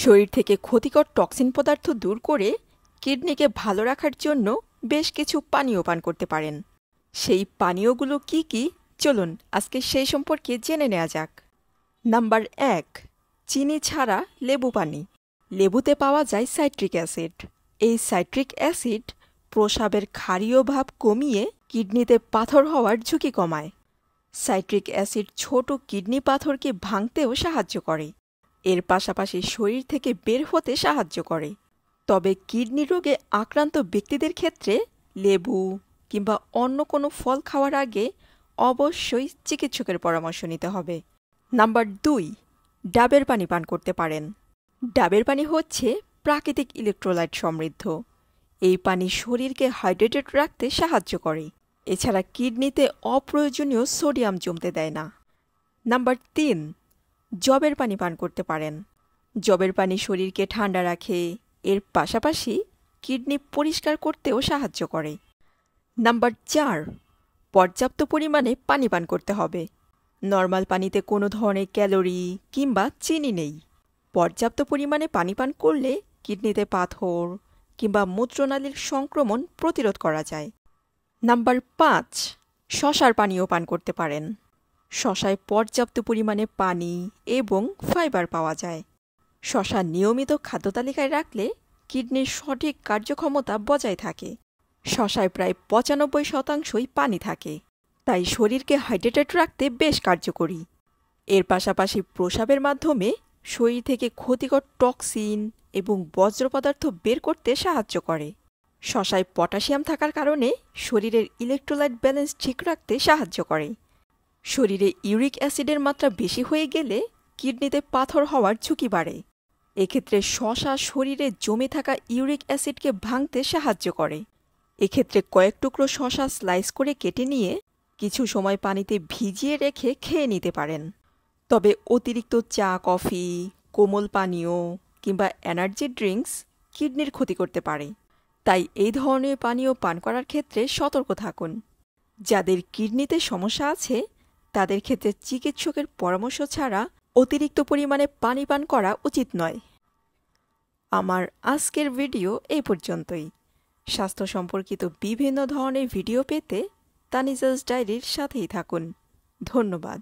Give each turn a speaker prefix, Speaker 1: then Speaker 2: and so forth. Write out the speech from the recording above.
Speaker 1: শরীর থেকে ক্ষতিকর টক্সিন পদার্থ দূর করে কিডনিকে ভালো রাখার জন্য বেশ কিছু পানীয় পান করতে পারেন। সেই পানীয়গুলো কি কি, চলুন আজকে সেই সম্পর্কে জেনে নেওয়া যাক। নাম্বার 1, চিনি ছাড়া লেবু পানি। লেবুতে পাওয়া যায় সাইট্রিক অ্যাসিড। এই সাইট্রিক অ্যাসিড প্রস্রাবের ক্ষারীয় ভাব কমিয়ে কিডনিতে পাথর হওয়ার ঝুঁকি কমায়। সাইট্রিক অ্যাসিড ছোট কিডনি পাথরকে ভাঙতেও সাহায্য করে। এর পাশাপাশি শরীর থেকে বের হতে সাহায্য করে। তবে কিডনি রোগে আক্রান্ত ব্যক্তিদের ক্ষেত্রে লেবু কিংবা অন্য কোনো ফল খাওয়ার আগে অবশ্যই চিকিৎসকের পরামর্শ নিতে হবে। নাম্বার 2, ডাবের পানি পান করতে পারেন। ডাবের পানি হচ্ছে প্রাকৃতিক ইলেকট্রোলাইট সমৃদ্ধ। এই পানি শরীরকে হাইড্রেটেড রাখতে সাহায্য করে। এছাড়া কিডনিতে অপ্রয়োজনীয় সোডিয়াম জমতে দেয় না। নাম্বার 3, যবের পানি পান করতে পারেন। যবের পানি শরীরকে ঠান্ডা রাখে, এর পাশাপাশি কিডনি পরিষ্কার করতেও সাহায্য করে। নাম্বার 4, পর্যাপ্ত পরিমাণে পানি পান করতে হবে। নর্মাল পানিতে কোনো ধরনের ক্যালোরি কিংবা চিনি নেই। পর্যাপ্ত পরিমাণে পানি পান করলে কিডনিতে পাথর কিংবা মূত্রনালীর সংক্রমণ প্রতিরোধ করা যায়। নাম্বার 5, শসার পানিও পান করতে পারেন। শসায় পর্যাপ্ত পরিমাণে পানি এবং ফাইবার পাওয়া যায়। শসা নিয়মিত খাদ্যতালিকায় রাখলে কিডনির সঠিক কার্যক্ষমতা বজায় থাকে। শসায় প্রায় 95% পানি থাকে, তাই শরীরকে হাইড্রেটেড রাখতে বেশ কার্যকরী। এর পাশাপাশি প্রস্রাবের মাধ্যমে শরীর থেকে ক্ষতিকর টক্সিন এবং বজ্র পদার্থ বের করতে সাহায্য করে। শসায় পটাশিয়াম থাকার কারণে শরীরের ইলেকট্রোলাইট ব্যালেন্স ঠিক রাখতে সাহায্য করে। শরীরে ইউরিক অ্যাসিডের মাত্রা বেশি হয়ে গেলে কিডনিতে পাথর হওয়ার ঝুঁকি বাড়ে। এক্ষেত্রে শসা শরীরে জমে থাকা ইউরিক অ্যাসিডকে ভাঙতে সাহায্য করে। এক্ষেত্রে কয়েক টুকরো শসা স্লাইস করে কেটে নিয়ে কিছু সময় পানিতে ভিজিয়ে রেখে খেয়ে নিতে পারেন। তবে অতিরিক্ত চা, কফি, কোমল পানীয় কিংবা এনার্জি ড্রিঙ্কস কিডনির ক্ষতি করতে পারে। তাই এই ধরনের পানীয় পান করার ক্ষেত্রে সতর্ক থাকুন। যাদের কিডনিতে সমস্যা আছে তাদের ক্ষেত্রে চিকিৎসকের পরামর্শ ছাড়া অতিরিক্ত পরিমাণে পানি পান করা উচিত নয়। আমার আজকের ভিডিও এই পর্যন্তই। স্বাস্থ্য সম্পর্কিত বিভিন্ন ধরনের ভিডিও পেতে তানিজাস ডায়েরির সাথেই থাকুন। ধন্যবাদ।